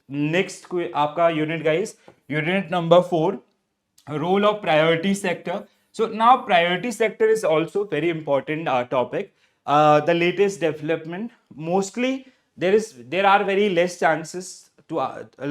Next आपका unit guys, unit number 4, role of priority sector. So now priority sector is also very important topic. The latest development, mostly there are very less chances to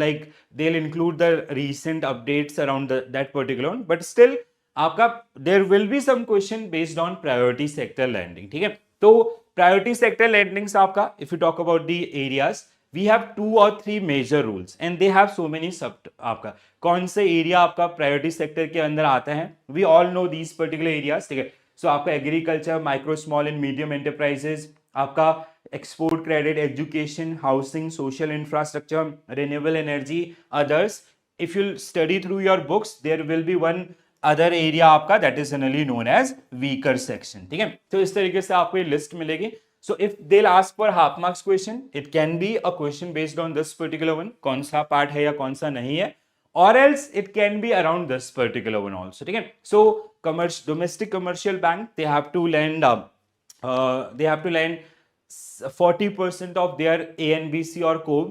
like they'll include the recent updates around that particular one, but still आपका there will be some question based on priority sector lending. ठीक है, तो priority sector lending से आपका if you talk about the areas, we have 2 or 3 major rules and they have so many sub. आपका कौन से area आपका priority sector के अंदर आता है, we all know these particular areas. ठीक है, सो आपका agriculture, micro small and medium enterprises, आपका export credit, education, housing, social infrastructure, renewable energy, others. If you study through your books there will be one other area आपका that is generally known as weaker section. ठीक है, तो इस तरीके से आपको ये लिस्ट मिलेगी. So if they'll ask for half marks question, it can be a question based on this particular one, कौन सा पार्ट है या कौन सा नहीं है, or else it can be around this particular one also. ठीक है, so domestic commercial bank, they have to lend 40% of their ANBC or COB,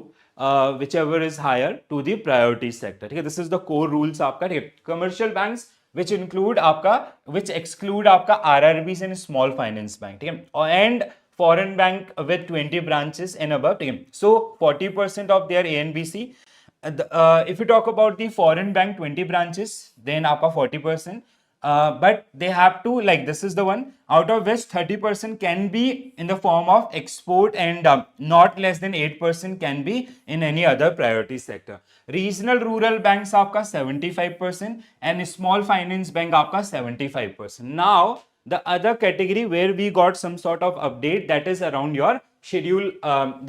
whichever is higher, to the priority sector. ठीक है, this is the core rules आपका. ठीक है, commercial banks which exclude आपका RRBs and small finance bank. ठीक है, and foreign bank with 20 branches and above. ठीक है, so 40% of their ANBC. If you talk about the foreign bank 20 branches, then आपका 40%. But they have to, like, this is the one out of which 30% can be in the form of export and not less than 8% can be in any other priority sector. Regional rural banks आपका 75% and small finance bank आपका 75%. Now the other category where we got some sort of update, that is around your schedule,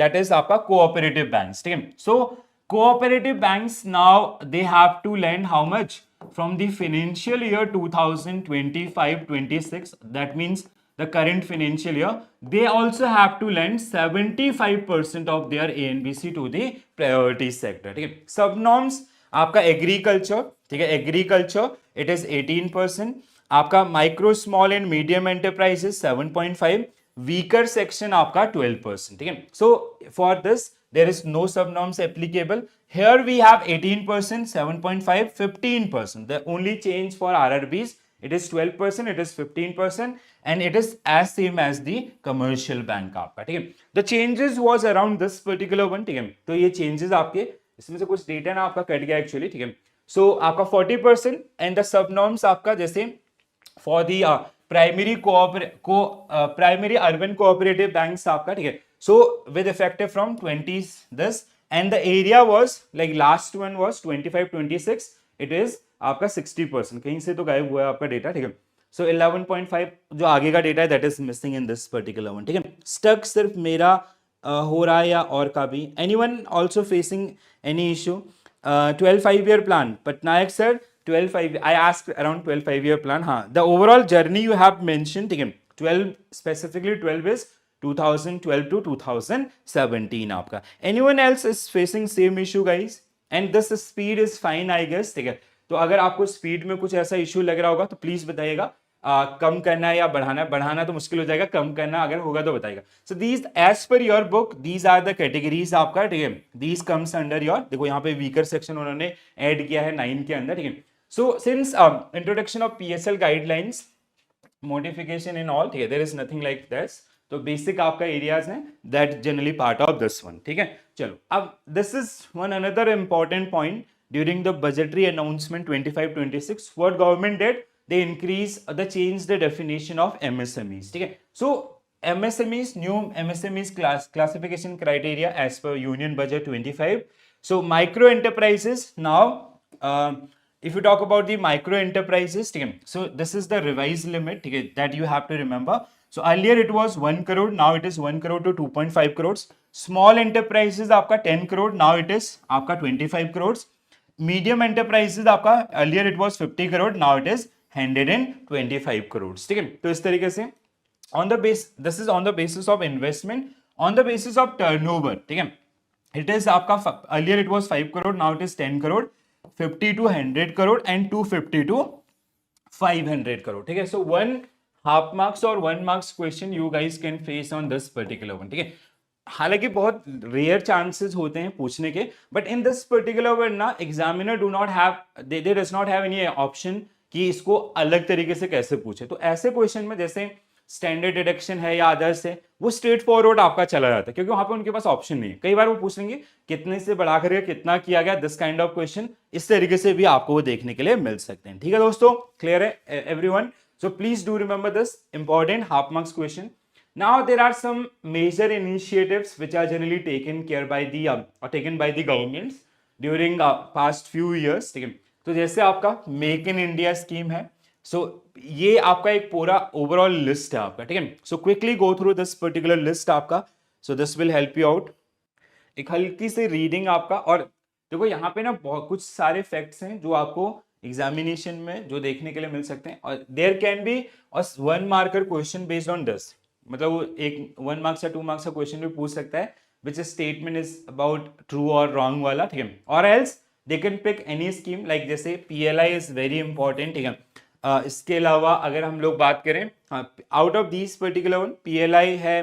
that is आपका cooperative banks. ठीक है, so cooperative banks now they have to lend how much from the financial year 2025-26, that means the current financial year, they also have to lend 75% of their ANBC to the priority sector. ठीक है, सब norms आपका agriculture. ठीक है, agriculture it is 18%, आपका micro small and medium enterprises 7.5, weaker section आपका 12%. ठीक है, so for this there is no subnorms applicable. Here we have 18%, 7.5, 15%. The only change for RRBs, it is 12%, it is 15%, and it is as same as the commercial bank आपका. ठीक है, the changes was around this particular one. ठीक है, तो ये changes आपके इसमें से कुछ डेटा ना आपका कट गया एक्चुअली. ठीक है, so आपका 40% and the subnorms आपका जैसे for the primary urban cooperative banks आपका. ठीक है, so with effective from 20 this, and the area was like last one was 25-26, it is आपका 60%. कहीं से तो गायब हुआ है आपका डेटा. ठीक है, so 11.5 जो आगे का डेटा है that is missing in this particular one. ठीक है, stuck सिर्फ मेरा हो रहा है या और का भी. anyone also facing any issue? 12 5-year plan, Patnaik sir, 12 5, I asked around 12 5-year plan. हाँ, the overall journey you have mentioned. ठीक है, 12 specifically 12 is 2012 to 2017 आपका. anyone else is facing same issue guys? and this speed is fine I guess. ठीक है, तो अगर आपको speed में कुछ ऐसा इश्यू लग रहा होगा तो प्लीज बताइएगा. कम करना है या बढ़ाना है, बढ़ाना तो मुश्किल हो जाएगा, कम करना अगर होगा तो बताइएगा. So these as per your book these are the categories आपका. ठीक है, दीज कम्स अंडर योर, देखो यहाँ पे वीकर सेक्शन उन्होंने ऐड किया है 9 के अंदर. ठीक है, so since introduction of PSL guidelines, modification in all, ठीक है, there is nothing like this. तो बेसिक आपका एरियाज हैं that generally part of this one. ठीक है, चलो अब this is one another important point during the budgetary announcement 25-26. What government did, they increase change the definition of MSMEs. ठीक है, so MSMEs, new MSMEs classification criteria as per Union Budget 25. So micro enterprises now, if you talk about the micro enterprises, ठीक है, so this is the revised limit. ठीक है, that you have to remember. So earlier it was 1 crore, now it is 1 crore to 2.5 crores. Small enterprises आपका 10 crore, now it is आपका 25 crores. Medium enterprises आपका earlier it was 50 crore, now it is 125 crores. ठीक है, तो इस तरीके से on the base, this is on the basis of investment, on the basis of turnover. ठीक है, it is आपका earlier it was 5 crore, now it is 10 crore, 50 to 100 crore and 250 to 500 crore. ठीक है, so 1 half marks or 1 marks question you guys can face on this particular one. ठीक है, हालांकि बहुत rare chances होते हैं पूछने के, but in this particular word ना examiner do not have, they does not have any option कि इसको अलग तरीके से कैसे पूछे। तो ऐसे क्वेश्चन में जैसे स्टैंडर्ड डिडक्शन है या अदर्स है, वो स्ट्रेट फॉरवर्ड आपका चला जाता है, क्योंकि वहां पे उनके पास ऑप्शन नहीं है। कई बार वो पूछ लेंगे कितने से बढ़ा करके कितना किया गया, दिस काइंड ऑफ क्वेश्चन इस तरीके से भी आपको वो देखने के लिए मिल सकते हैं। ठीक है दोस्तों, क्लियर है everyone? So please do remember this important half marks question. Now there are some major initiatives which are generally taken care by the or taken by the governments during past few years, ठीक है। तो जैसे आपका make in India scheme है, सो ये आपका एक पूरा ओवरऑल लिस्ट है आपका, ठीक है। So quickly go through this particular list आपका, so this will help you out. एक हल्की सी रीडिंग आपका, और देखो यहाँ पे ना बहुत कुछ सारे फैक्ट्स हैं जो आपको एग्जामिनेशन में जो देखने के लिए मिल सकते हैं, और there can be one marker question based on this, मतलब वो एक 1 मार्क्स या 2 मार्क्स का क्वेश्चन भी पूछ सकता है which statement is about true और रॉन्ग वाला, ठीक है। और else they can pick any scheme, like जैसे पीएलआई इज वेरी इंपॉर्टेंट, ठीक है। इसके अलावा अगर हम लोग बात करें, out of these particular one PLI है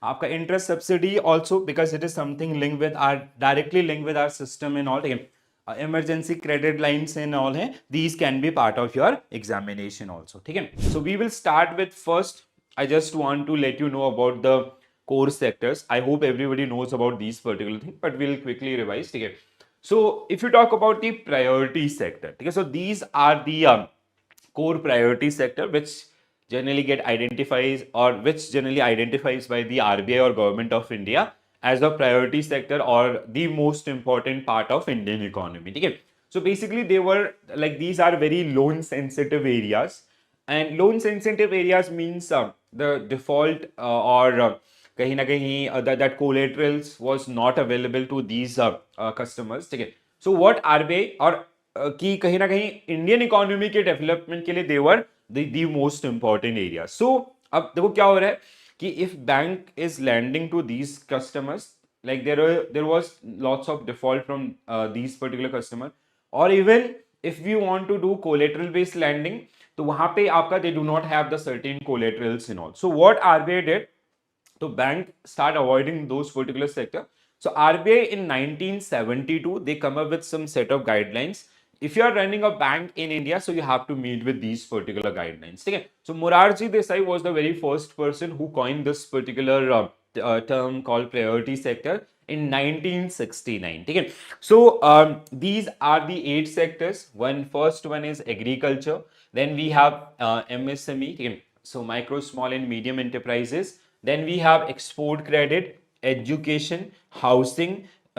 आपका, interest subsidy also because it is something link with our, directly link with our system in all, ठीक है। Emergency credit lines in all है, these can be part of your examination also, ठीक है। So we will start with first, I just want to let you know about the core sectors. I hope everybody knows about these particular things, but we'll quickly revise. Okay. So if you talk about the priority sector, okay, so these are the core priority sector which generally get identifies, or which generally identifies by the RBI or Government of India as a priority sector or the most important part of Indian economy. Okay. So basically they were like, these are very loan sensitive areas, and loan sensitive areas means the default or कहीं ना कहीं that collaterals was not available to these customers, ठीक है। So what RBI और कि कहीं ना कहीं इंडियन इकोनॉमी के डेवलपमेंट के लिए they were the most important area. So अब देखो क्या हो रहा है कि if bank is lending to these customers, like there was lots of default from these particular customer, or even if we want to do collateral based lending, तो वहां पे आपका they do not have the certain collaterals in all, so what RBI did, तो bank start avoiding those particular sector. So RBI in 1972 they come up with some set of guidelines. If you are running a bank in India, so you have to meet with these particular guidelines, ठीक है। So Morarji Desai was the very first person who coined this particular term called priority sector in 1969, ठीक है। So these are the 8 sectors. First one is agriculture, then we have MSME, ठीक है, so micro small and medium enterprises, then we have export credit, education, housing,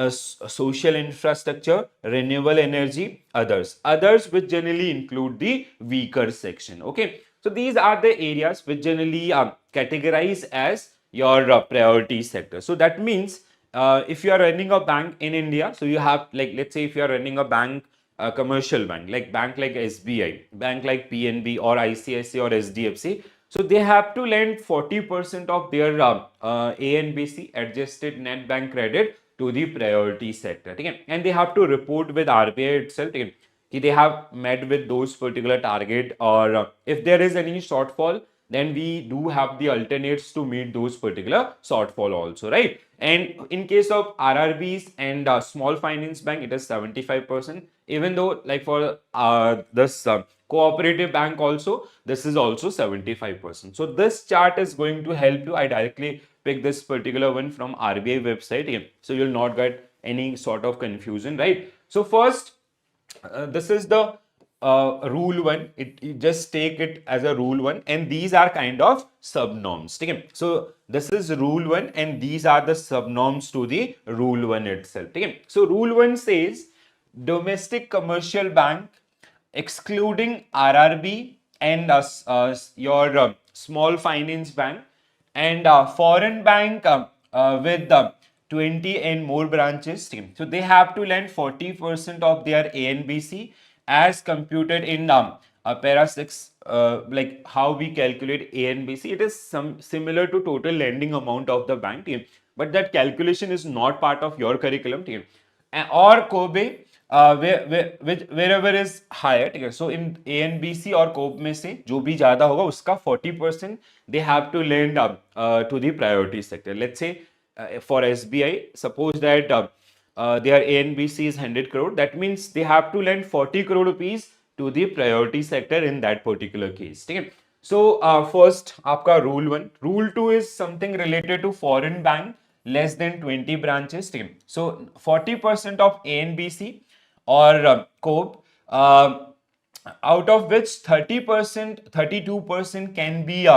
social infrastructure, renewable energy, others which generally include the weaker section, okay। So these are the areas which generally categorize as your priority sector. So that means if you are running a bank in India, so you have, like, let's say if you are running a bank, a commercial bank like SBI, bank like PNB or ICICI or SDFC, so they have to lend 40% of their ANBC, adjusted net bank credit, to the priority sector, ठीक है। and they have to report with RBI itself, ठीक है, कि they have met with those particular target, or if there is any shortfall, then we do have the alternates to meet those particular shortfall also, right? And in case of RRBs and small finance bank, it is 75%, even though like for this cooperative bank also, this is also 75%. So this chart is going to help you. I directly pick this particular one from RBI website, okay? So you'll not get any sort of confusion, right? So first, this is the rule one. You just take it as a rule one, and these are kind of subnorms, okay? So this is rule one, and these are the subnorms to the rule one itself, okay? So rule one says domestic commercial bank excluding RRB and your small finance bank, and foreign bank with 20 and more branches, so they have to lend 40% of their ANBC as computed in para 6, like how we calculate ANBC. It is similar to total lending amount of the bank, but that calculation is not part of your curriculum, or COBE, wherever is higher, ठीक है। So in ANBC और COBE में से जो भी ज्यादा होगा उसका 40% they have to lend to the priority sector. Let's say for SBI, suppose that their ANBC is 100 crore, that means they have to lend 40 crore rupees to the priority sector in that particular case. ठीक है? So first आपका rule 1, rule 2 is something related to foreign bank less than 20 branches. ठीक है? So 40% of ANBC or COB, out of which 30%, 32% can be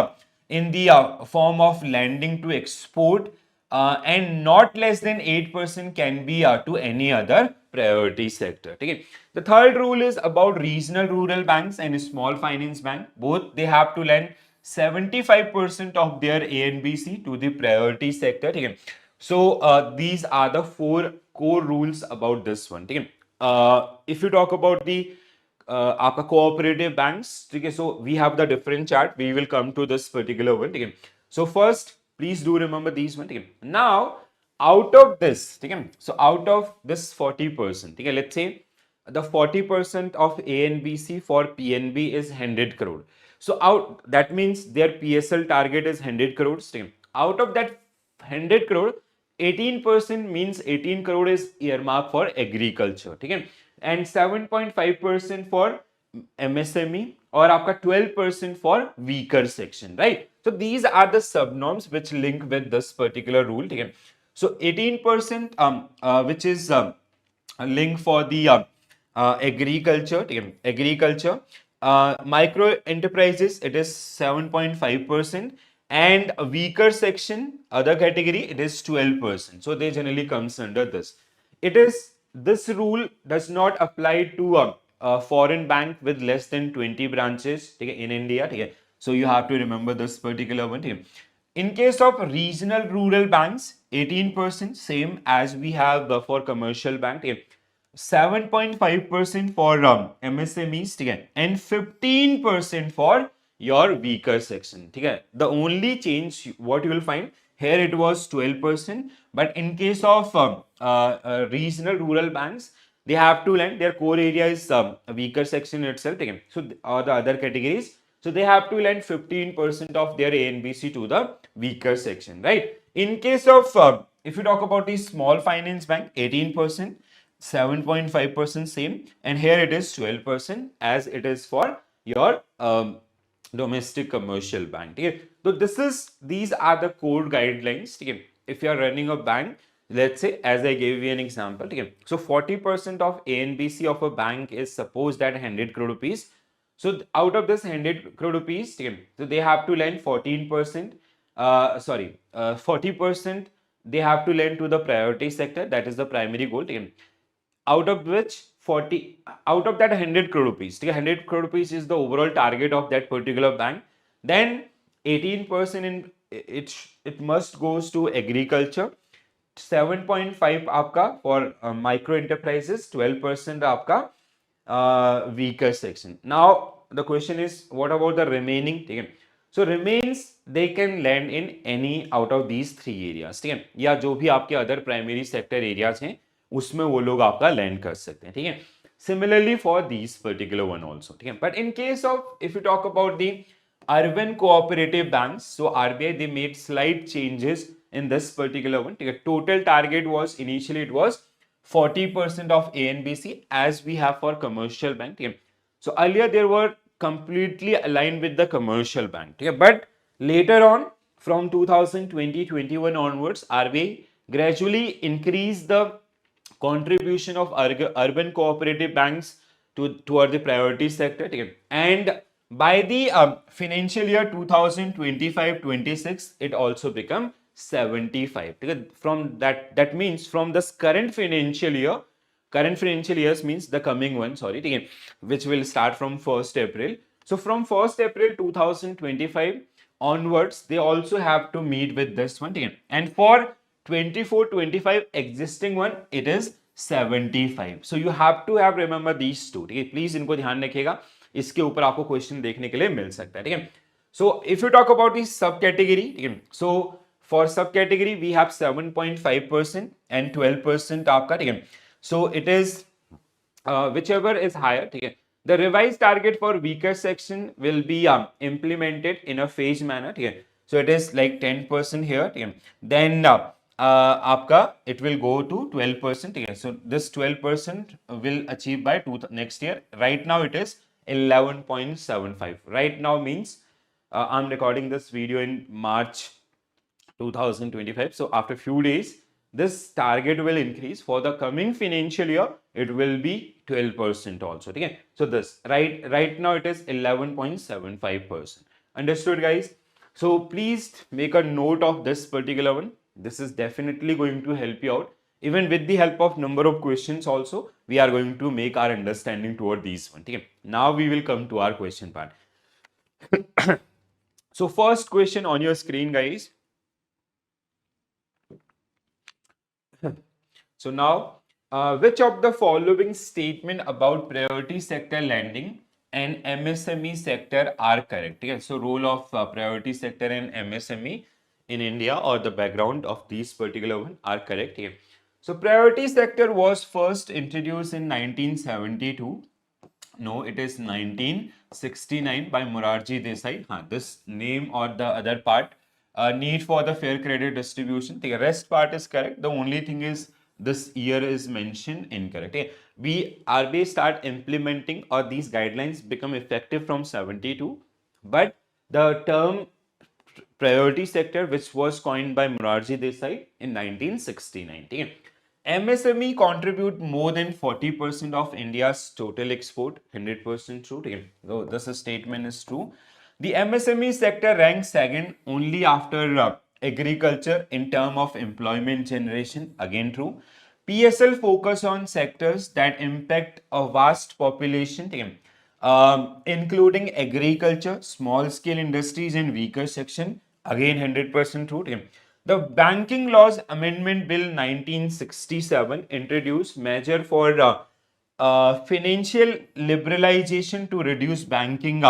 in the form of lending to export, and not less than 8% can be to any other priority sector. Okay. The third rule is about regional rural banks and small finance bank. Both they have to lend 75% of their ANBC to the priority sector. Okay. So these are the 4 core rules about this one. Okay. If you talk about the आपका cooperative banks, ठीक है, so we have the different chart, we will come to this particular one, ठीक है. So first please do remember these one, ठीक है. Now out of this, ठीक है, so out of this 40%, ठीक है, let's say the 40% of ANBC for PNB is 100 crore. So out, that means their PSL target is 100 crores. Out of that 100 crore, 18% means 18 crore is earmarked for agriculture. ठीक है, and 7.5% for MSME और आपका 12% for weaker section, right? So these are the subnorms which link with this particular rule. ठीक है, so 18% which is a link for the agriculture. ठीक है, agriculture. Micro enterprises, it is 7.5%, and a weaker section, other category, it is 12%. So they generally comes under this. It is, this rule does not apply to a foreign bank with less than 20 branches, okay, in India. Okay? So you have to remember this particular one. Okay? In case of regional rural banks, 18%, same as we have for commercial bank. Okay? 7.5% for MSMEs, ठीक है, and 15% for your weaker section. ठीक है, the only change what you will find here, it was 12%, but in case of regional rural banks, they have to lend, their core area is a weaker section itself, ठीक है, so or the other categories, so they have to lend 15% of their ANBC to the weaker section, right? In case of if you talk about the small finance bank, 18%, 7.5% same, and here it is 12% as it is for your domestic commercial bank. Okay? So these are the core guidelines. Okay? If you are running a bank, let's say as I gave you an example, okay? So 40% of ANBC of a bank is supposed at 100 crore rupees. So out of this 100 crore rupees, okay, so they have to lend 14%, 40% they have to lend to the priority sector, that is the primary goal. Okay? Out of which 40, out of that 100 crore rupees, 100 crore rupees is the overall target of that particular bank, then 18% in it must goes to agriculture, 7.5 आपका for micro enterprises, 12% आपका weaker section. Now the question is, what about the remaining? ठीक है, so remains they can lend in any out of these 3 areas. ठीक है, या जो भी आपके other primary sector areas हैं उसमें वो लोग आपका लैंड कर सकते हैं. ठीक है, similarly for these particular one also. ठीक है, but in case of if you talk about the urban cooperative banks, so RBI they made slight changes in this particular one. Okay, total target was initially it was 40% of ANBC as we have for commercial bank. Okay, so earlier they were completely aligned with the commercial bank. Okay, but later on from 2020-21 onwards, RBI gradually increased the contribution of urban cooperative banks toward the priority sector. Okay, and by the financial year 2025-26, it also become 75. Okay, from that means from this current financial years means the coming one, sorry, okay, which will start from 1st April. So from 1st April 2025 onwards, they also have to meet with this one. Okay, and for 24-25 existing one, it is 75. So you have to have remember these two. ठीक है, please इनको ध्यान रखिएगा, इसके ऊपर आपको question देखने के लिए मिल सकता है. ठीक है, so if you talk about this सब कैटेगरी, ठीक है, सो फॉर सब कैटेगरी वी हैव 7.5% एंड 12% आपका. ठीक है, so it is whichever is higher. ठीक है, the revised target for weaker section will be implemented in a phased manner. ठीक है, so it is like 10% here. ठीक है, then आपका इट विल गो टू 12%, ठीक है. So this 12% will achieve by next year. Right now it is 11.75. Right now means I am recording this video in March 2025. So after few days, this target will increase. For the coming financial year, it will be 12% also. Okay. So this right now it is 11.75%. Understood, guys? So please make a note of this particular one. This is definitely going to help you out. Even with the help of number of questions also, we are going to make our understanding toward these one. Okay. Now we will come to our question part. So first question on your screen, guys. So now, which of the following statement about priority sector lending and MSME sector are correct? Okay, so role of priority sector and MSME in India, or the background of these particular one, are correct here. So priority sector was first introduced in 1972. No, it is 1969 by Morarji Desai. This name or the other part, need for the fair credit distribution. The rest part is correct. The only thing is this year is mentioned incorrect. Okay. We RBI start implementing, or these guidelines become effective from 72, but the term priority sector, which was coined by Morarji Desai in 1969. MSME contribute more than 40% of India's total export. 100% true. So this statement is true. The MSME sector ranks second only after agriculture in terms of employment generation. Again true. PSL focus on sectors that impact a vast population, including agriculture, small scale industries, and weaker section. Again 100% true. The Banking Laws Amendment Bill 1967 introduced measure for financial liberalization to reduce banking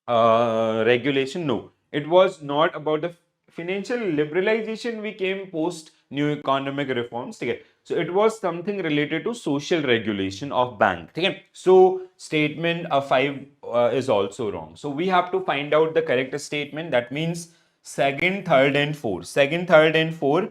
regulation. No, it was not about the financial liberalization. We came post new economic reforms. Okay? So it was something related to social regulation of bank. Okay? So statement 5 is also wrong. So we have to find out the correct statement. That means second, third, and fourth. Second, third, and fourth.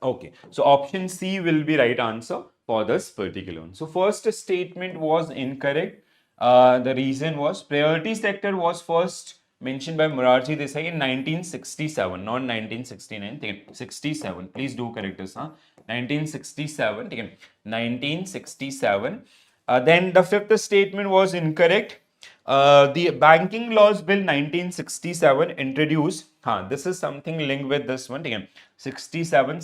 Okay, so option C will be right answer for this particular one. So first statement was incorrect. The reason was priority sector was first mentioned by Morarji Desai in 1967, not 1969. 67. Please do correct this. 1967. 1967. Then the fifth statement was incorrect. The Banking Laws Bill 1967 introduced. This is something linked with this one. 67.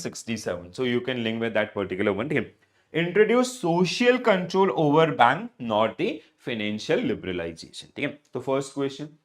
So you can link with that particular one. Introduce social control over bank, not the financial liberalization. So first question.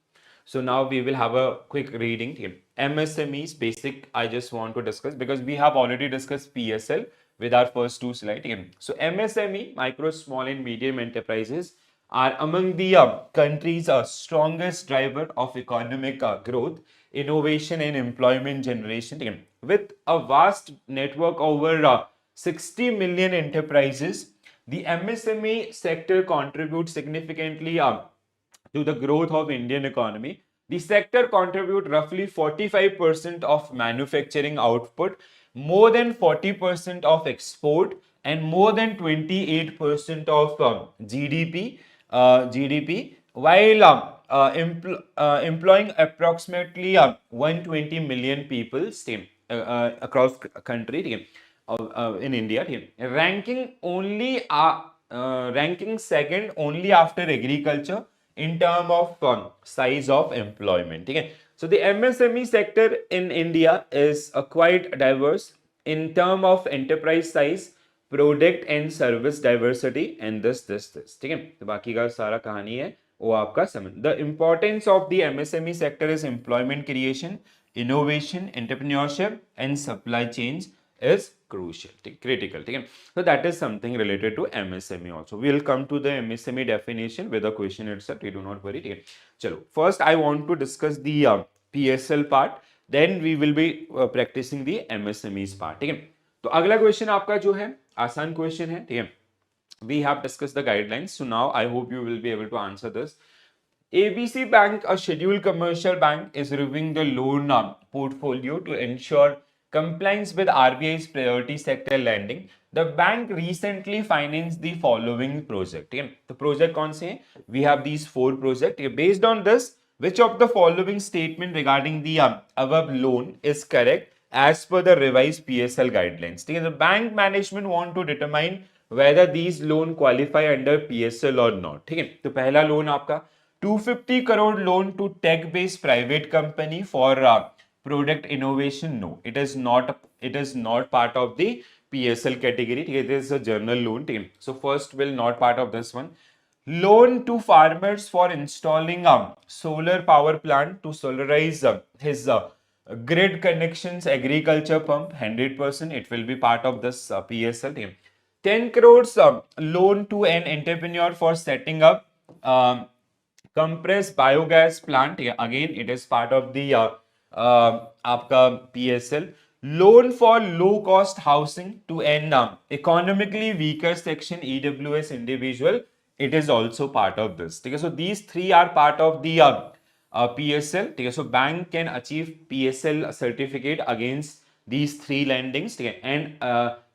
So now we will have a quick reading. MSMEs basic I just want to discuss, because we have already discussed PSL with our first two slides. So MSME, micro, small and medium enterprises, are among the country's strongest driver of economic growth, innovation and employment generation. With a vast network over 60 million enterprises, the MSME sector contributes significantly to the growth of Indian economy. The sector contribute roughly 45% of manufacturing output, more than 40% of export, and more than 28% of GDP, while employing approximately 120 million people across country in India, ranking second only after agriculture in terms of size of employment. Okay? So the MSME sector in India is quite diverse in terms of enterprise size, product and service diversity and this ठीक है. तो बाकी का सारा कहानी है वो आपका समझ. The importance of the MSME sector is employment creation, innovation, entrepreneurship and supply chains is crucial, critical. So that is something related to MSME also. We will come to the MSME definition with a question itself. You do not worry. Chalo, first I want to discuss the PSL part. Then we will be practicing the MSMEs part. ठीक है. तो अगला question आपका जो है आसान question है. ठीक है. We have discussed the guidelines. So now I hope you will be able to answer this. ABC Bank, a scheduled commercial bank, is reviewing the loan portfolio to ensure compliance with RBI's priority sector lending. The bank recently financed the following project. The project कौन से हैं? We have these 4 projects. Based on this, which of the following statement regarding the above loan is correct as per the revised PSL guidelines? The bank management want to determine whether these loan qualify under PSL or not. ठीक है, तो पहला loan आपका 250 crore loan to tech based private company for product innovation. No, it is not. It is not part of the PSL category. It is a general loan. So first will not part of this one. Loan to farmers for installing a solar power plant to solarize his grid connections agriculture pump 100%. It will be part of this PSL. 10 crores loan to an entrepreneur for setting up compressed biogas plant. Again, it is part of the आपका PSL. Loan for low cost housing to an economically weaker section EWS individual. It is also part of this. Okay, so these 3 are part of the PSL. Okay, so bank can achieve PSL certificate against these 3 lendings. Okay, and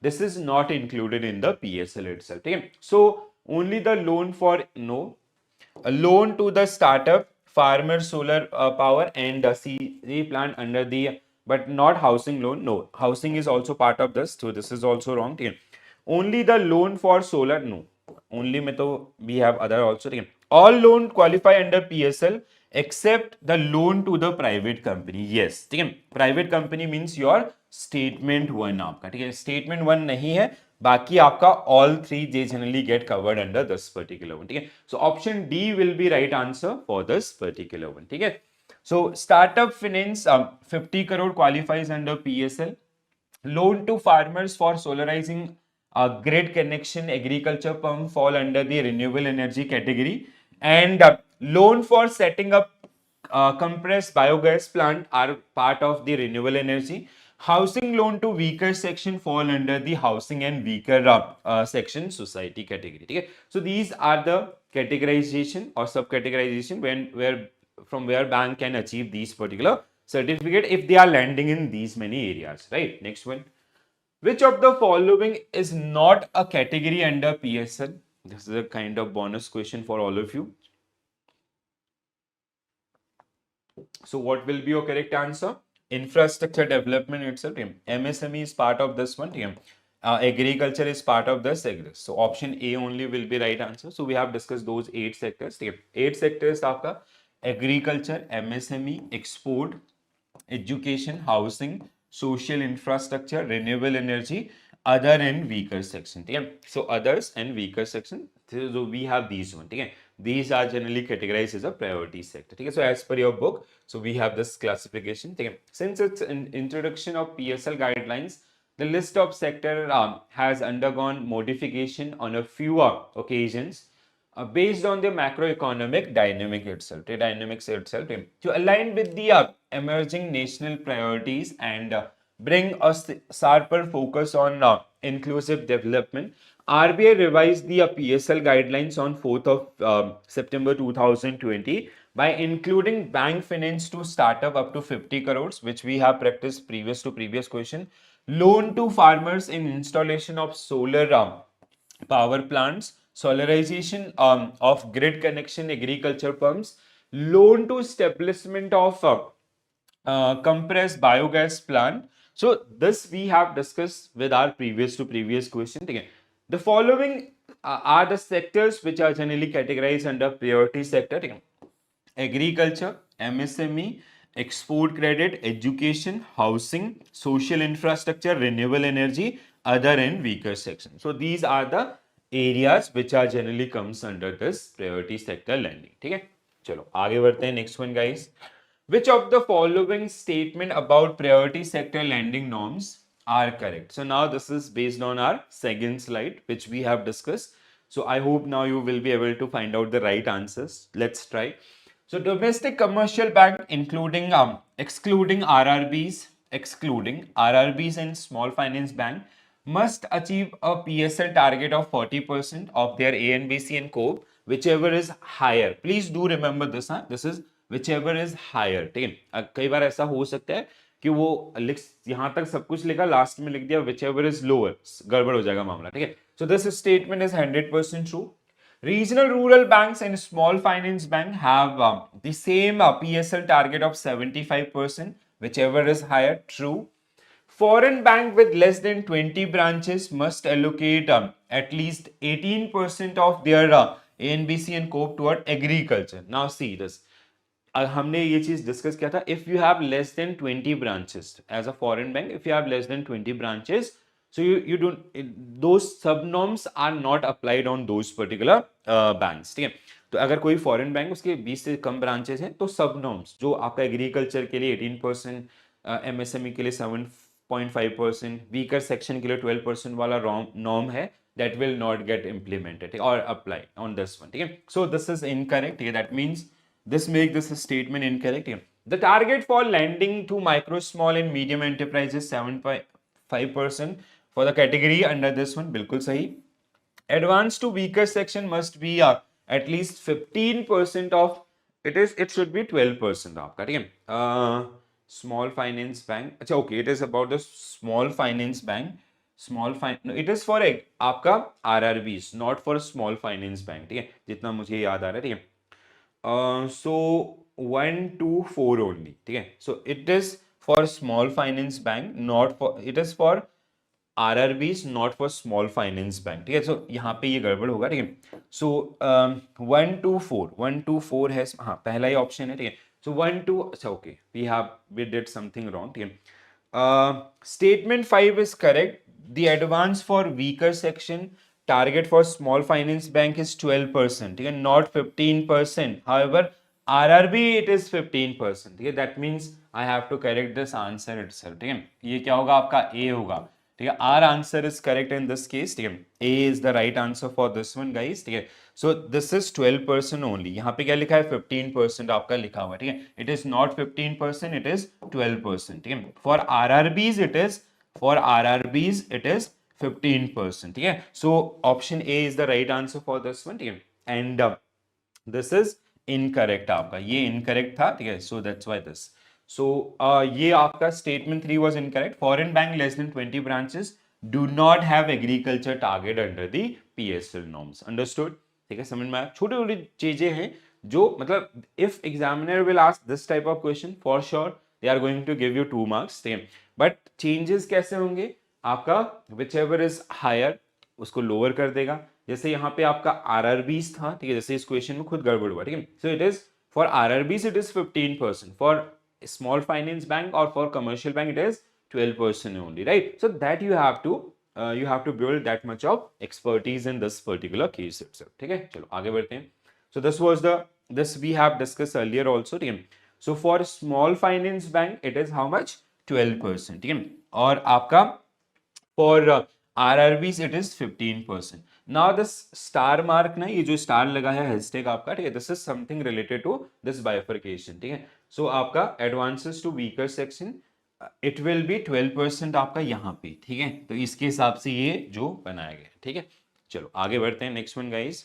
this is not included in the PSL itself. Okay, so only the loan for a loan to the startup farmer solar power and CE plant under the, but not housing loan. No, housing is also part of this, so this is also wrong. Only the loan for solar. No, only में तो we have other also. All loan qualify under PSL except the loan to the private company. Yes, private company means your statement 1 आपका. ठीक है, statement 1 नहीं है, बाकी आपका all 3 they generally get covered under this particular one. ठीक है, so option D will be right answer for this particular one. ठीक है, so startup finance 50 crore qualifies under PSL. Loan to farmers for solarizing grid connection agriculture pump fall under the renewable energy category, and loan for setting up compressed biogas plant are part of the renewable energy. Housing loan to weaker section fall under the housing and weaker section society category. Okay? So these are the categorization or subcategorization where from where bank can achieve these particular certificate if they are lending in these many areas. Right. Next one. Which of the following is not a category under PSL? This is a kind of bonus question for all of you. So what will be your correct answer? Infrastructure development itself. MSME is part of this one. Agriculture is part of this. So option A only will be right answer. So we have discussed those 8 sectors. 8 sectors आपका agriculture, MSME, export, education, housing, social infrastructure, renewable energy, other and weaker section. So others and weaker section. So we have these one. These are generally categorized as a priority sector. So as per your book, so we have this classification. Since it's an introduction of PSL guidelines, the list of sector has undergone modification on a few occasions based on the macroeconomic dynamics itself to align with the emerging national priorities and bring a sharper focus on inclusive development. RBI revised the PSL guidelines on 4th of September 2020 by including bank finance to startup up to 50 crores, which we have practiced previous question. Loan to farmers in installation of solar power plants, solarization of grid connection agriculture pumps, loan to establishment of compressed biogas plant. So this we have discussed with our previous question. Again, the following are the sectors which are generally categorized under priority sector. Again, agriculture, MSME, export credit, education, housing, social infrastructure, renewable energy, other and weaker section. So these are the areas which are generally comes under this priority sector lending. ठीक है, चलो आगे बढ़ते हैं. Next one, guys. Which of the following statement about priority sector lending norms are correct? So now this is based on our second slide which we have discussed. So I hope now you will be able to find out the right answers. Let's try. So domestic commercial bank excluding RRBs and small finance bank must achieve a PSL target of 40% of their ANBC and COB whichever is higher, please do remember this, हाँ, this is whichever is higher, ठीक है। कई बार ऐसा हो सकता है कि वो लिख, यहां तक सब कुछ लिखा, लास्ट में लिख दिया विच एवर इज लोअर, गड़बड़ हो जाएगा मामला, ठीक है। So this statement is 100% true. Regional rural banks and small finance bank have the same PSL target of 75%, whichever is higher. True. Foreign bank with less than 20 branches must allocate at least 18% of their ANBC and COP toward agriculture. Now see this. हमने ये चीज discuss किया था, if you have less than 20 branches as a foreign bank, if you have less than 20 branches, so you don't, those sub norms are not applied on those particular banks, ठीक है। तो अगर कोई फॉरेन बैंक उसके 20 से कम branches हैं तो सब नॉर्म्स जो आपका एग्रीकल्चर के लिए 18%, एमएसएमई के लिए 7.5%, वीकर सेक्शन के लिए 12% वाला नॉर्म है, that will not gate implemented और अप्लाई ऑन दिस वन, ठीक है। सो दिस इज इनकरेक्ट, ठीक है, that means this make this statement incorrect here. The target for lending to micro, small and medium enterprises 7.5% for the category under this one, बिल्कुल सही. Advanced to weaker section must be at least 15% of, it should be 12% आपका, ठीक है। Small finance bank, अच्छा okay, it is about the small finance bank, no, it is for आपका RRBs, not for small finance bank, ठीक है, जितना मुझे याद आ रहा है, ठीक है। So 1 to 4 only, ठीक है। So it is for small finance bank, not for, it is for RRBs, not for small finance bank, ठीक है। So यहाँ पे ये गड़बड़ होगा, ठीक है। So 1 to 4 है, हाँ पहला ही ऑप्शन है, ठीक है। So 1 to, अच्छा okay, we did something wrong, ठीक है। Statement 5 is correct. The advance for weaker section target for small finance bank is 12%, ठीक है, not 15%. However, RRB it is 15%, ठीक है। That means I have to correct this answer itself, ठीक है। ये क्या होगा आपका A होगा, ठीक है। Our answer is correct in this case, ठीक है। A is the right answer for this one, guys, ठीक है। So this is 12% only. यहाँ पे क्या लिखा है, 15% आपका लिखा हुआ है, ठीक है। It is not 15%, it is 12%, ठीक है। For RRBs it is 15%, ठीक है। So option A is the right answer for this one, ठीक है। And this is incorrect आपका, ये incorrect था, ठीक है। So that's why this. So ये आपका statement 3 was incorrect. Foreign bank less than 20 branches do not have agriculture target under the PSL norms. Understood? ठीक है, समझ में आया। छोटी छोटी चीजें हैं जो मतलब if examiner will ask this type of question, for sure they are going to give you 2 marks, ठीक है। But changes कैसे होंगे, आपका whichever is higher उसको लोअर कर देगा। जैसे यहाँ पे आपका RRBs था, ठीक है, जैसे इस क्वेश्चन में खुद गड़बड़ हुआ, ठीक है। So it is for RRBs it is 15%, for small finance bank or for commercial bank it is 12% only, right? So that you have to build that much of expertise in this particular case itself, ठीक है। चलो आगे बढ़ते हैं। So this we have discussed earlier also, ठीक है। So for small finance bank it is how much, 12%, ठीक है। और आपका for RRBs it is 15%. Now this star mark ना, ये जो स्टार लगा है हैशटैग आपका, ठीक है, this is something related to this bifurcation, ठीक है। So आपका advances to weaker section it will be 12% आपका यहाँ पे, ठीक है। तो इसके हिसाब से ये जो बनाया गया, ठीक है। चलो आगे बढ़ते हैं, next one guys.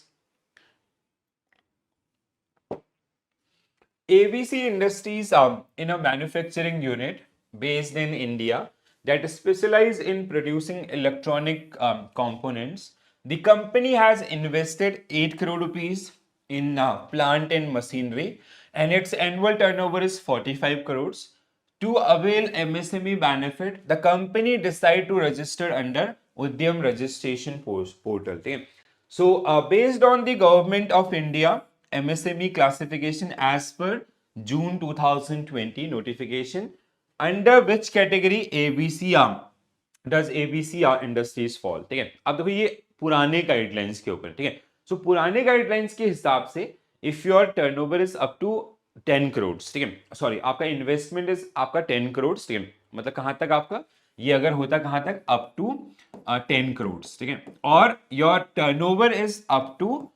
ABC Industries in a manufacturing unit based in India that specialize in producing electronic components. The company has invested 8 crore rupees in plant and machinery, and its annual turnover is 45 crores. To avail MSME benefit, the company decided to register under Udyam registration portal. So, based on the Government of India MSME classification as per June 2020 notification, under which category ABC does ABC Industries fall, ठीक है। अब देखो ये पुराने guidelines के ऊपर, ठीक है। सो पुराने गाइडलाइंस के हिसाब से if your turnover is up to 10 crore, ठीक है, सॉरी आपका इन्वेस्टमेंट इज आपका 10 करोड़, ठीक है, मतलब कहां तक आपका ये अगर होता कहां तक, अप टू 10 करोड़, ठीक है। और your turnover is up to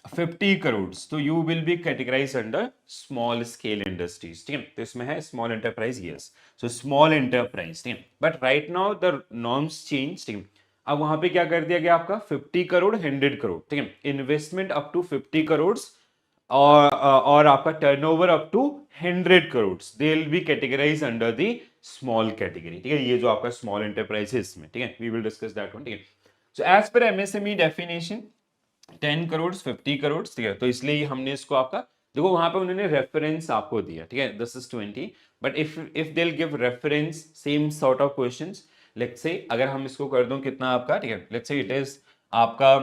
50 crore, तो you will be categorise under small scale industries, ठीक है। तो इसमें है small enterprise, yes, so small enterprise, ठीक है। But right now the norms change, ठीक है। अब वहां पे क्या कर दिया गया आपका 50 करोड़ 100 करोड़, ठीक है, इन्वेस्टमेंट अप टू 50 करोड़ और आपका turnover up to 100 crore, they will be categorise under the small category, ठीक है, ये जो आपका स्मॉल एंटरप्राइज है इसमें, ठीक है, we will discuss that one, ठीक है। So as per MSME definition 10 crore 50 crore, ठीक है, तो इसलिए हमने इसको आपका, देखो वहां पे उन्होंने रेफरेंस आपको दिया, ठीक है, this is 20, but if they give reference same sort of questions, let's say अगर हम इसको कर दूं कितना आपका, ठीक है, लेट्स से इट इज आपका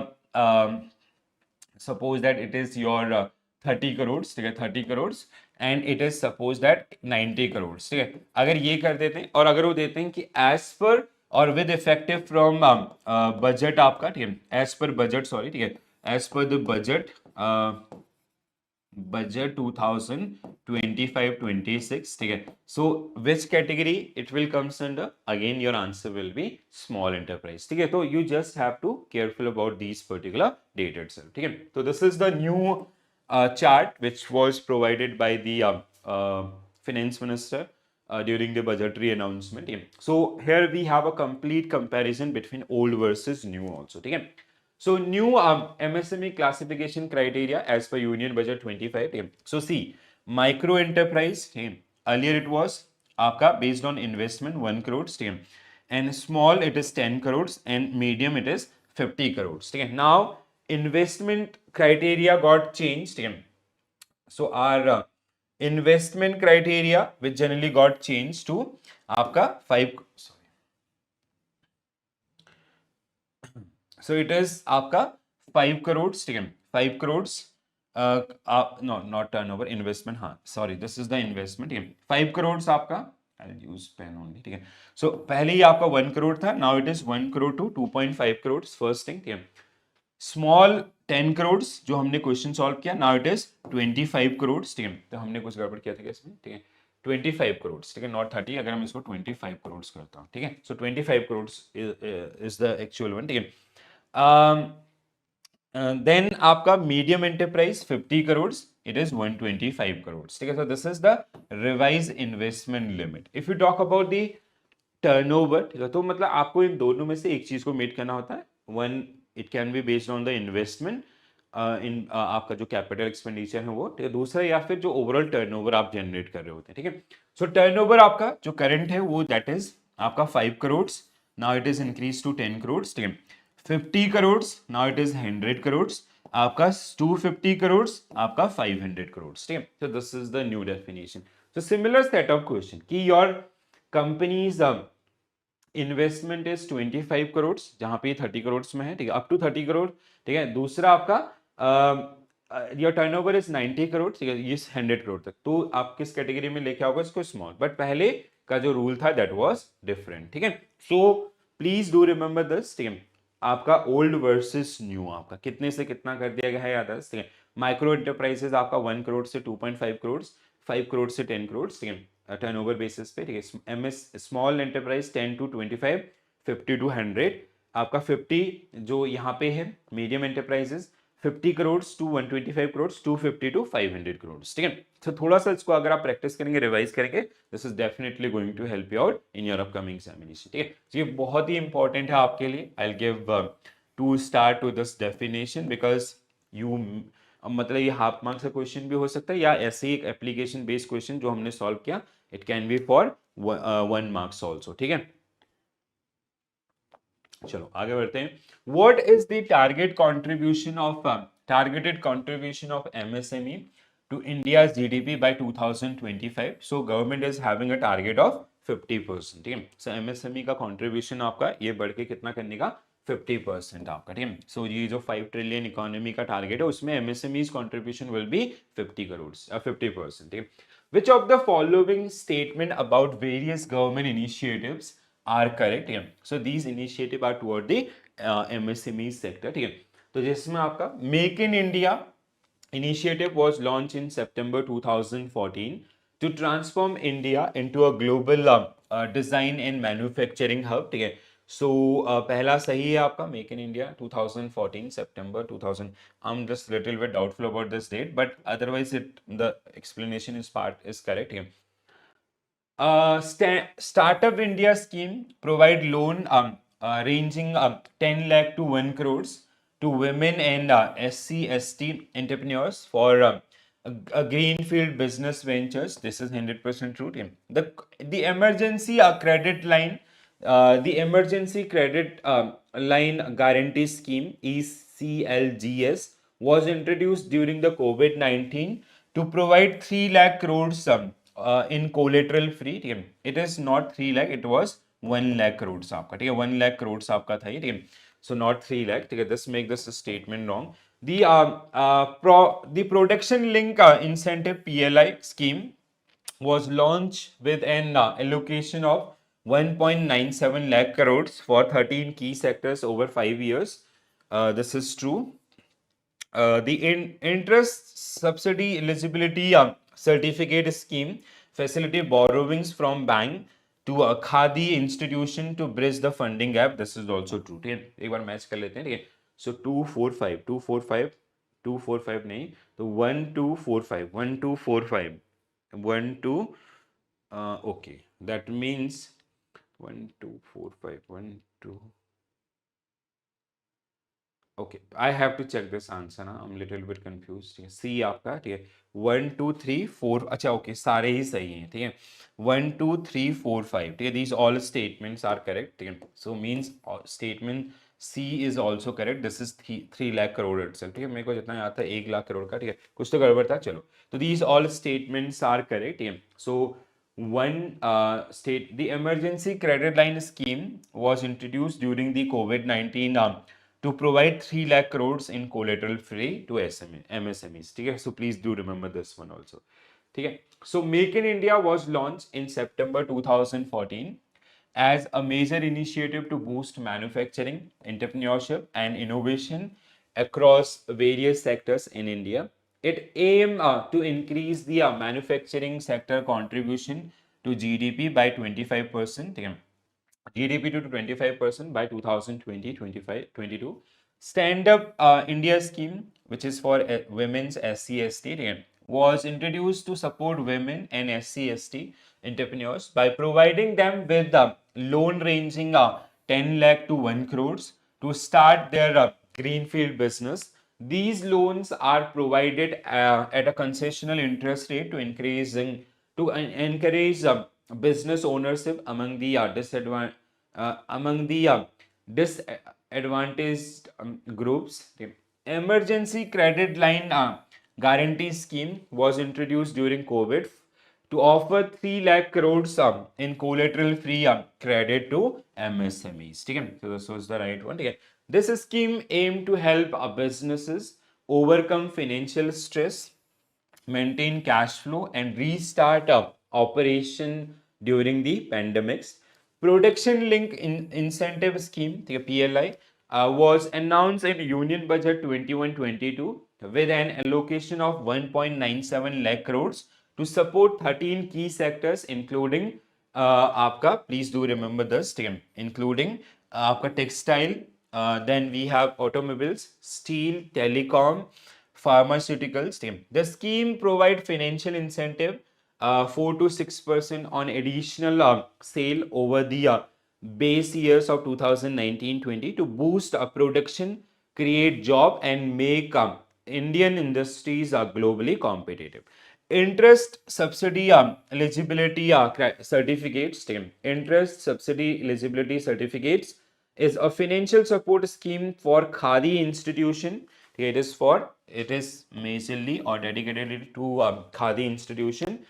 suppose that it is your 30 crores, ठीक है, 30 crores and it is suppose that 90 crores, ठीक है, अगर ये कर देते हैं और अगर वो देते हैं कि as per और विद इफेक्टिव फ्रॉम बजट आपका, ठीक है, एज पर बजट, सॉरी, ठीक है, एज पर द बजट 2025-26, ठीक है, so which category it will comes under, again your answer will be small enterprise, ठीक है, तो you just have to careful about these particular date itself, ठीक है, तो this is the new chart which was provided by the finance minister during the budgetary announcement, yeah. So here we have a complete comparison between old versus new also, ठीक है, so new MSME classification criteria as per Union Budget 25, yeah. So see, micro enterprise, yeah, earlier it was आपका based on investment 1 crores, ठीक है, and small it is 10 crores and medium it is 50 crores, ठीक है, now investment criteria got changed, ठीक है, so our investment criteria which generally got changed to आपका 5, so it is आपका 5 crores, ठीक है, 5 crores no not turnover, investment, हाँ sorry, this is the investment, ठीक है, 5 crores आपका, I'll use pen only, ठीक है, so पहले ही आपका 1 crore था, now it is 1 crore to 2.5 crores, first thing, ठीक है, स्मॉल 10 करोड़ जो हमने क्वेश्चन सॉल्व किया, नाउ इट इज 25 करोड़, ठीक है, तो हमने कुछ गड़बड़ किया था इसमें, ठीक है, 25 करोड़, ठीक है, नॉट 30, अगर हम इसको 25 करोड़ करता हूं, ठीक है, सो 25 crore is the actual one, ठीक है, देन आपका medium enterprise 50 crore, it is 125 crore, ठीक है, so this is the revise investment limit. If you talk about the turnover, ठीक है, तो मतलब आपको इन दोनों में से एक चीज को मीट करना होता है, one it can be based on the investment इन आपका जो कैपिटल एक्सपेंडिचर है वो, ठीक है, दूसरा या फिर जो ओवरऑल टर्नओवर आप जनरेट कर रहे होते हैं, ठीक है, सो टर्नओवर आपका जो करंट है वो दैट इज आपका 5 crore, now it is increase to 10 crore, ठीक है, 50 crore, now it is 100 crore, आपका 250 करोड़, आपका 500 करोड़, ठीक है, so this is the new definition, so similar set of question कि your companies investment is 25 crore, जहां पे 30 करोड़ में है, ठीक है, अप टू 30 करोड़, ठीक है, दूसरा आपका योर टर्नओवर इज 90 करोड़, ठीक है, ये 100 करोड़ तक, तो आप किस कैटेगरी में लेके आओगे इसको, स्मॉल, बट पहले का जो रूल था दैट वाज डिफरेंट, ठीक है, so please do remember this, ठीक है, आपका ओल्ड वर्सेस न्यू आपका कितने से कितना कर दिया गया है याद है, ठीक है, माइक्रो एंटरप्राइजेस आपका 1 करोड़ से 2.5 करोड़, 5 करोड़ से 10 करोड़, ठीक है, टर्नओवर बेसिस पे, ठीक है, MS small enterprise 10 to 25, 50 to 100, आपका 50 जो यहाँ पे है medium enterprises 50 crore to 125 crore, 250 to 500 crore, ठीक है, तो थोड़ा सा इसको अगर आप प्रैक्टिस करेंगे, रिवाइज करेंगे, this is definitely going to help you out in your upcoming examination, ठीक है, तो ये बहुत ही इंपॉर्टेंट है आपके लिए, I will give 2 star to this definition because you, मतलब ये हाफ मार्क्स का क्वेश्चन भी हो सकता है या ऐसे ही एक एप्लीकेशन बेस्ड क्वेश्चन जो हमने सॉल्व किया, it can be for 1 marks also, ठीक है, चलो आगे बढ़ते हैं। What is the targeted contribution of MSME to India's GDP by 2025? So government is having a target of 50%, ठीक है, so MSME का contribution आपका ये बढ़ के कितना करने का 50% आपका, ठीक है, सो ये जो 5 ट्रिलियन इकोनॉमी का टारगेट है उसमें MSME's contribution will be 50 crore 50%, ठीक है, which of the following statement about various government initiatives are correct, ठीक है, so these initiatives are toward the MSME sector, ठीक है, तो जिसमें आपका make in India initiative was launched in September 2014 to transform India into a global design and manufacturing hub, ठीक है, सो पहला सही है आपका make in India 2014 September 2000, I'm just little bit doubtful about this date but otherwise it the explanation is part is correct, ठीक है, Startup India scheme provide loan ranging 10 lakh to 1 crores to women and SC, ST entrepreneurs for a greenfield business ventures. This is 100% true. Tim. The emergency credit line, the emergency credit line guarantee scheme ECLGS was introduced during the COVID-19 to provide 3 lakh crores in collateral free. ठीक है, it is not 3 lakh, it was 1 lakh crores आपका. ठीक है, 1 lakh crores आपका था ये. ठीक है, so not 3 lakh. ठीक है, this make this statement wrong. The protection link incentive PLI scheme was launched with an allocation of 1.97 lakh crores for 13 key sectors over 5 years. This is true. The interest subsidy eligibility certificate scheme facilitate borrowings from bank to a Khadi institution to bridge the funding gap. This is also true. ठीक है, एक बार match कर लेते हैं. ठीक है, so 245 नहीं तो 1245 okay, that means 1245 okay, I have to check this answer ना, I am little bit confuse. ठीक है, सी आपका. ठीक है, 1 2 3 4, अच्छा ओके, सारे ही सही हैं. ठीक है, 1 2 3 4 5. ठीक है, these all statements are correct. ठीक है, so means statement C is also correct. This is 3 lakh crore itself. ठीक है, मेरे को जितना याद था 1 लाख करोड़ का. ठीक है, कुछ तो गड़बड़ था. चलो, तो these all statements are correct. ठीक है, सो one the emergency credit line scheme was introduced during the COVID-19 to provide 3 lakh crores in collateral free to MSMEs. ठीक है, so please do remember this one also. ठीक है, so Make in India was launched in September 2014 as a major initiative to boost manufacturing, entrepreneurship and innovation across various sectors in India. It aimed to increase the manufacturing sector contribution to GDP by 25%. ठीक है, GDP to 25% by 2020, 25, 22. Stand Up India scheme, which is for women's SC, ST, was introduced to support women and SC, ST entrepreneurs by providing them with the loan ranging 10 lakh to 1 crores to start their greenfield business. These loans are provided at a concessional interest rate to encourage business ownership among the disadvantaged groups. Okay. Emergency credit line guarantee scheme was introduced during COVID to offer 3 lakh crores in collateral free credit to MSMEs. ठीक है, so this was the right one. ठीक है, this scheme aimed to help businesses overcome financial stress, maintain cash flow and restart operation during the pandemics. Production link incentive scheme, the PLI, was announced in Union Budget 21-22 with an allocation of 1.97 lakh crores to support 13 key sectors including आपका, please do remember this, including आपका textile, then we have automobiles, steel, telecom, pharmaceuticals. The scheme provide financial incentive 4 to 6% on additional sale over the base years of 2019-20 to boost production, create job and make Indian industries globally competitive. Interest subsidy eligibility certificates. Interest subsidy eligibility certificates is a financial support scheme for Khadi institution. It is majorly or dedicated to Khadi institution,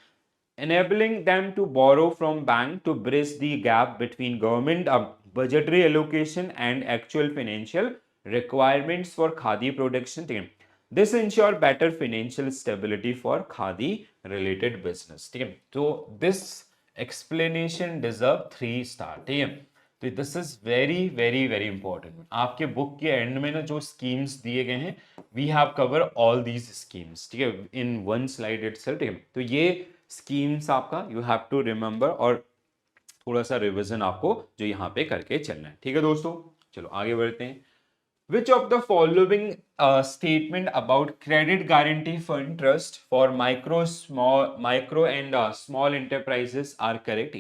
enabling them to borrow from bank to bridge the gap between government budgetary allocation and actual financial requirements for Khadi production. This ensure better financial stability for Khadi related business. So this explanation deserve 3 star. तो this is very very very important. आपके book के end में ना जो schemes दिए गए हैं, we have cover all these schemes. ठीक है, इन वन स्लाइड इटसेल्फ. ठीक है, तो ये स्कीम्स आपका यू हैव टू रिमेंबर और थोड़ा सा रिविजन आपको जो यहाँ पे करके चलना है. ठीक है दोस्तों, चलो आगे बढ़ते हैं. Which of the following statement about credit guarantee fund trust for micro and small enterprises are correct?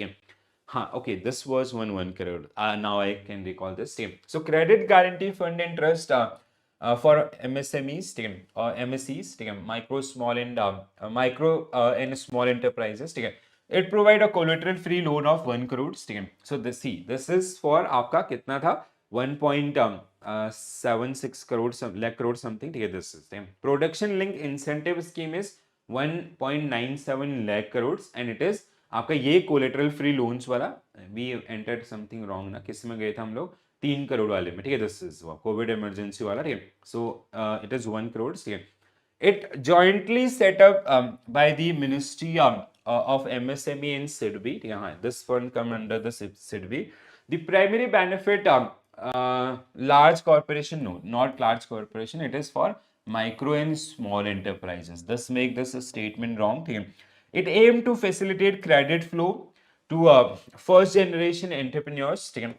हाँ, okay, this was 1 crore. Now I can recall this. Same. So credit guarantee fund and trust for MSMEs, or MSEs, micro, small and micro and small enterprises. It provide a collateral free loan of 1 crore. So this is for आपका कितना था 1.76 crore lakh crore something. This is production link incentive scheme is 1.97 lakh crores and it is आपका ये collateral free loans वाला. We entered something wrong ना, किस में गए थे हम लोग 3 करोड़ वाले में. ठीक है, दिस इज कोविड इमरजेंसी वाला. ठीक है, सो इट इज 1 करोड़. ठीक है, it jointly set up by the Ministry of MSME and SIDBI. Yeah, this fund come under the SIDBI. The primary benefit large corporation, no, not large corporation. It is for micro and small enterprises. Thus make this statement wrong. Okay. It aimed to facilitate credit flow to first generation entrepreneurs. Okay.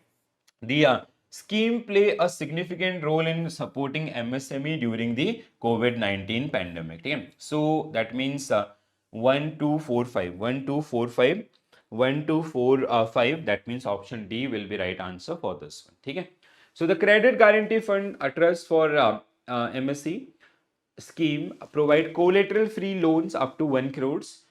The scheme play a significant role in supporting MSME during the COVID-19 pandemic. Okay. So that means 1245, 1245, 1245. That means option D will be right answer for this one. Okay. So the credit guarantee fund, a trust for MSE scheme, provide collateral free loans up to 1 crores.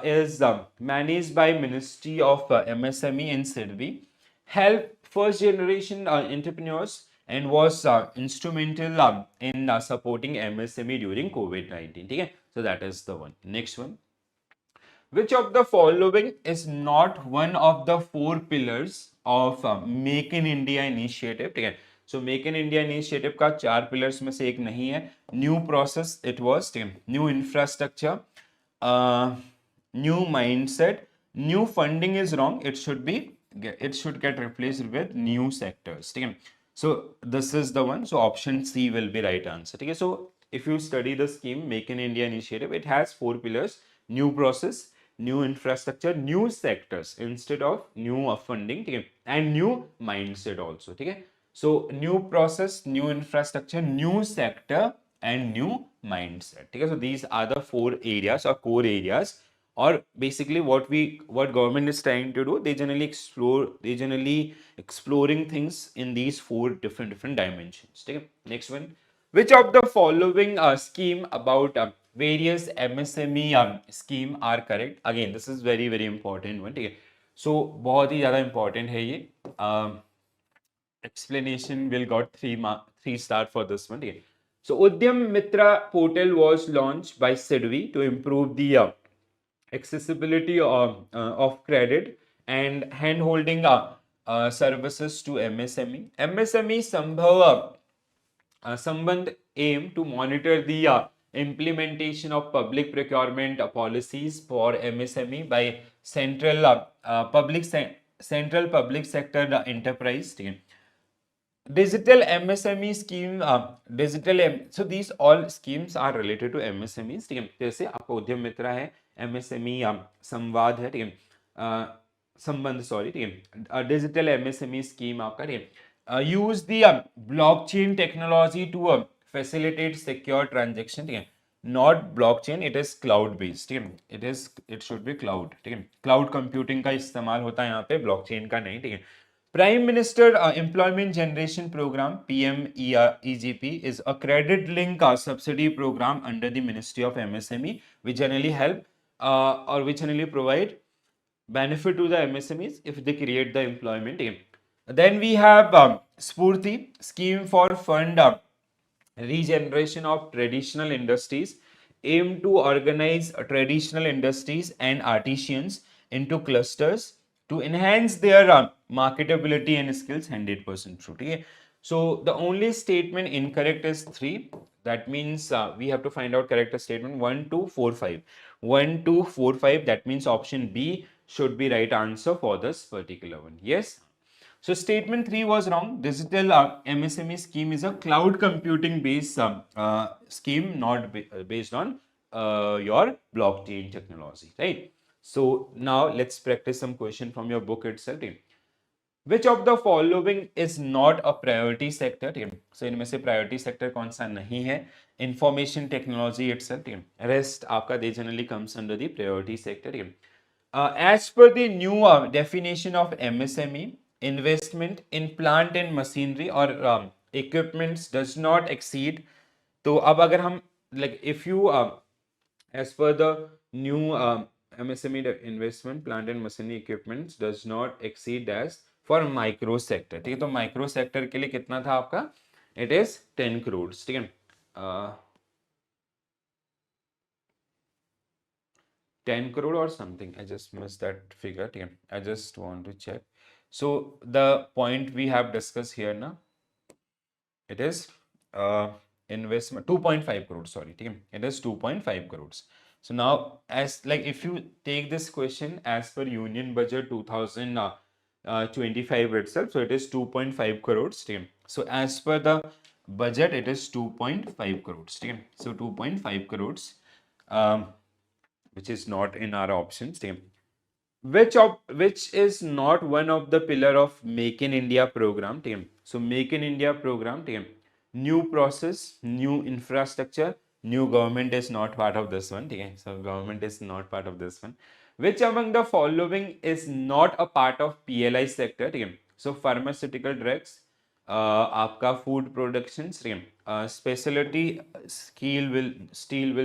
Is managed by Ministry of MSME and SIDBI. Help first generation entrepreneurs and was instrumental in supporting MSME during COVID-19. Okay? So that is the one. Next one. Which of the following is not one of the 4 pillars of Make in India initiative? ठीक है, so Make in India initiative का 4 pillars में से एक नहीं है. New process it was, ठीक है, new infrastructure, new mindset, new funding is wrong. It should get replaced with new sectors. ठीक है, so this is the one. So option C will be right answer. ठीक है, so if you study the scheme Make in India initiative, it has 4 pillars: new process, new infrastructure, new sectors instead of new funding, ठीक है, and new mindset also. ठीक है, so new process, new infrastructure, new sector and new mindset. ठीक है, so these are the 4 areas or core areas, or basically what government is trying to do. They generally exploring things in these 4 different dimensions. ठीक है, next one. Which of the following scheme about various MSME scheme are correct? Again, this is very important one. ठीक है, so बहुत ही ज़्यादा important है ये. Explanation will got 3 star for this one. ठीक है, so Udyam Mitra portal was launched by SIDBI to improve the accessibility of credit and hand holding services to MSME. MSME Sambandh aim to monitor the implementation of public procurement policies for MSME by central public sector enterprise. Digital MSME scheme, so these all schemes are related to MSMEs. ठीक है, जैसे आपका उद्यम मित्र है, MSME संवाद है, ठीक है, संबंध, सॉरी, ठीक है, डिजिटल MSME स्कीम आपका, ठीक है, use the blockchain technology to facilitate secure transaction. ठीक है, not blockchain, it is cloud based. ठीक है, इट शुड बी क्लाउड. ठीक है, क्लाउड कंप्यूटिंग का इस्तेमाल होता है यहाँ पे, ब्लॉकचेन का नहीं. ठीक है, Prime Minister Employment Generation Program PMEGP is a credit link subsidy program under the Ministry of MSME, which generally help or which generally provide benefit to the MSMEs if they create the employment. Then we have Spurti scheme for fund regeneration of traditional industries, aim to organize traditional industries and artisans into clusters to enhance their marketability and skills. 100% true. Okay? So the only statement incorrect is 3. That means we have to find out correct statement 1, 2, 4, 5. 1, 2, 4, 5. That means option B should be right answer for this particular one. Yes. So statement 3 was wrong. Digital MSME scheme is a cloud computing based scheme, not based on your blockchain technology, right? So now let's practice some question from your book itself. Which of the following is not a priority sector? So इनमें से priority sector कौन सा नहीं है? Information technology itself. Rest आपका they generally comes under the priority sector. As per the new definition of MSME, investment in plant and machinery or equipments does not exceed. तो अब अगर हम like if you as per the new MSME investment plant and machinery equipments does not exceed as for micro sector. ठीक है, तो micro sector के लिए कितना था आपका? It is 10 crores. ठीक है, 10 crore or something. I just missed that figure. Okay. I just want to check. So the point we have discussed here now, it is investment 2.5 crores. Sorry, okay. It is 2.5 crores. So now, as like if you take this question as per Union Budget 2025 itself, so it is 2.5 crores. Okay. So as per the budget, it is 2.5 crores. Okay. So 2.5 crores. Which is not in our options. Which is not one of the pillar of Make in India program. So Make in India program, new process, new infrastructure, new government is not part of this one. So government is not part of this one. Which among the following is not a part of PLI sector? So pharmaceutical drugs, आपका food productions, specialty steel will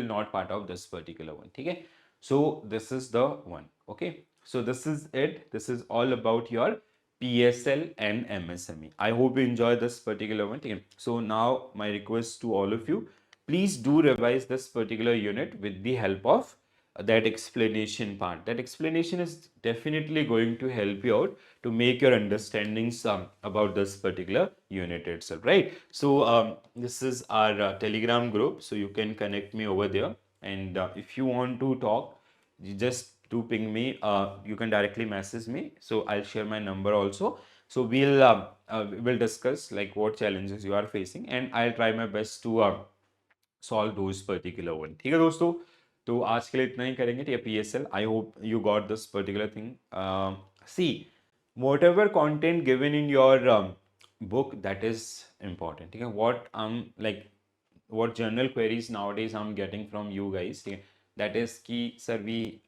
not part of this particular one. Okay, so this is the one. Okay, so this is it. This is all about your PSL and MSME. I hope you enjoy this particular one. Okay, so now my request to all of you, please do revise this particular unit with the help of that explanation part. That explanation is definitely going to help you out to make your understandings about this particular unit itself, right? So this is our Telegram group, so you can connect me over there, and if you want to talk, you just do ping me. You can directly message me, so I'll share my number also. So we'll discuss like what challenges you are facing, and I'll try my best to solve those particular one. ठीक है दोस्तों, तो आज के लिए इतना ही करेंगे. ठीक है, PSL. I hope you got this particular thing. See, whatever content given in your book, that is important. ठीक है, what journal queries nowadays I'm getting from you guys, ठीक है, that is कि sir we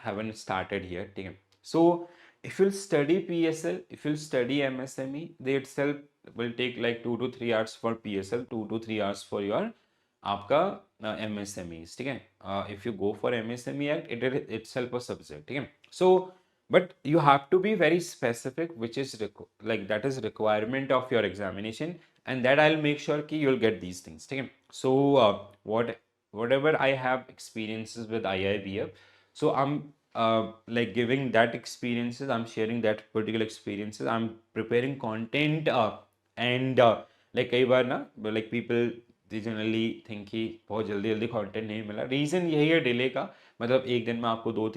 haven't started here. ठीक है, so if you'll study PSL, if you'll study MSME, they itself will take like 2 to 3 hours for PSL, 2 to 3 hours for your आपका MSME. ठीक है, if you go for MSME Act, it is itself a subject. ठीक है, so but you have to be very specific, which is like that is requirement of your examination, and that I'll make sure कि you'll get these things. ठीक है, so whatever I have experiences with IIBF, so I'm like giving that experiences, I'm sharing that particular experiences, I'm preparing content, and like कई बार ना like people generally think कि बहुत जल्दी जल्दी content नहीं मिला. रीज़न यही है डिले का. मतलब एक दिन में आपको दो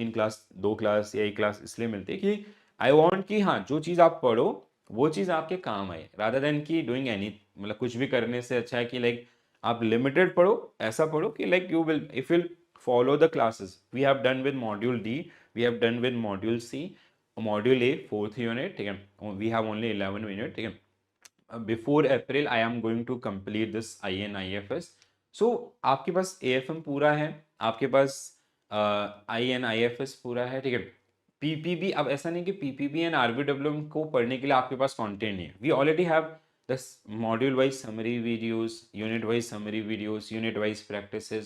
क्लास या एक क्लास इसलिए मिलती है कि आई वांट कि हाँ जो चीज़ आप पढ़ो वो चीज़ आपके काम आए, रादर देन कि डूइंग एनी मतलब कुछ भी करने से अच्छा है कि लाइक आप लिमिटेड पढ़ो, ऐसा पढ़ो कि like you will if will follow the classes we have done with module D, we have done with module C, module A 4th unit. ठीक है, वी हैव ओनली 11 मिनट. ठीक है, before April I am going to complete this INIFS. So आपके पास AFM पूरा है, आपके पास INIFS पूरा है. ठीक है, PPB अब ऐसा नहीं कि PPB and RBWM को पढ़ने के लिए आपके पास कंटेंट नहीं है. We already have this module wise summary videos, unit wise summary videos, unit wise practices.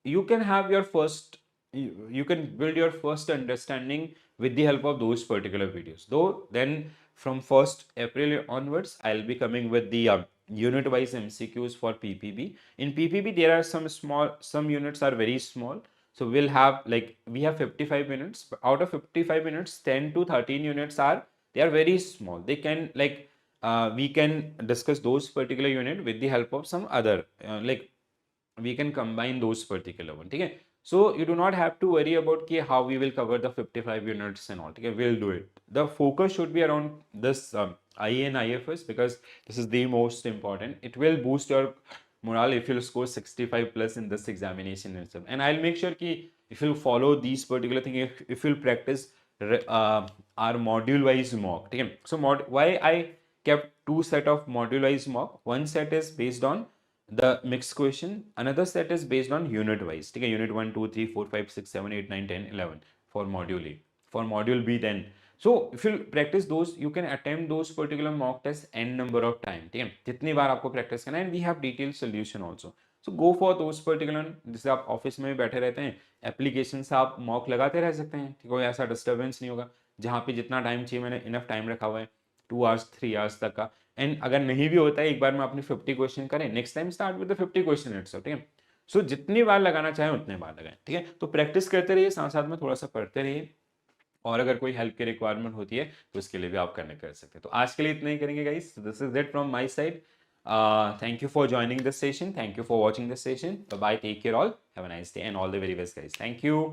You can have your first, you can build your first understanding with the help of those particular videos. Though then from 1st April onwards, I'll be coming with the unit wise MCQs for PPB. In PPB, there are some units are very small. So we'll have like, we have 55 minutes. Out of 55 minutes, 10 to 13 units they are very small. They can like, we can discuss those particular unit with the help of some other, like we can combine those particular one. Okay, so you do not have to worry about how we will cover the 55 units and all. Okay, we'll do it. The focus should be around this IE and IFS because this is the most important. It will boost your morale if you'll score 65 plus in this examination itself. And I'll make sure ki if you'll follow these particular things, if you'll practice our module wise mock. Okay, so why I kept two set of module wise mock. One set is based on the mixed question, another set is based on unit wise. Okay, unit 1 2 3 4 5 6 7 8 9 10 11 for module A. for module B10. So if you practice those, you can attempt those particular mock tests n number of time. ठीक है, जितनी बार आपको practice करना है, and we have detailed solution also. So go for those particular, जैसे आप office में भी बैठे रहते हैं, एप्लीकेशन से आप मॉक लगाते रह सकते हैं, ठीक है, कोई ऐसा डिस्टर्बेंस नहीं होगा. जहाँ पे जितना टाइम चाहिए, मैंने इनफ टाइम रखा हुआ है 2 आवर्स 3 आवर्स तक का. एंड अगर नहीं भी होता है, एक बार में आपने 50 क्वेश्चन करें, next time start with the 50 question itself. ठीक है, सो जितनी बार लगाना चाहें उतने बार लगाएं. ठीक है, तो प्रैक्टिस करते रहिए, साथ साथ में थोड़ा सा पढ़ते रहिए, और अगर कोई हेल्प की रिक्वायरमेंट होती है तो उसके लिए भी आप कनेक्ट कर सकते हैं. तो आज के लिए इतना ही करेंगे guys. This is it from my side. Thank you for joining this session, thank you for watching this session. Bye, take care all, have a nice day and all the very best guys. Thank you.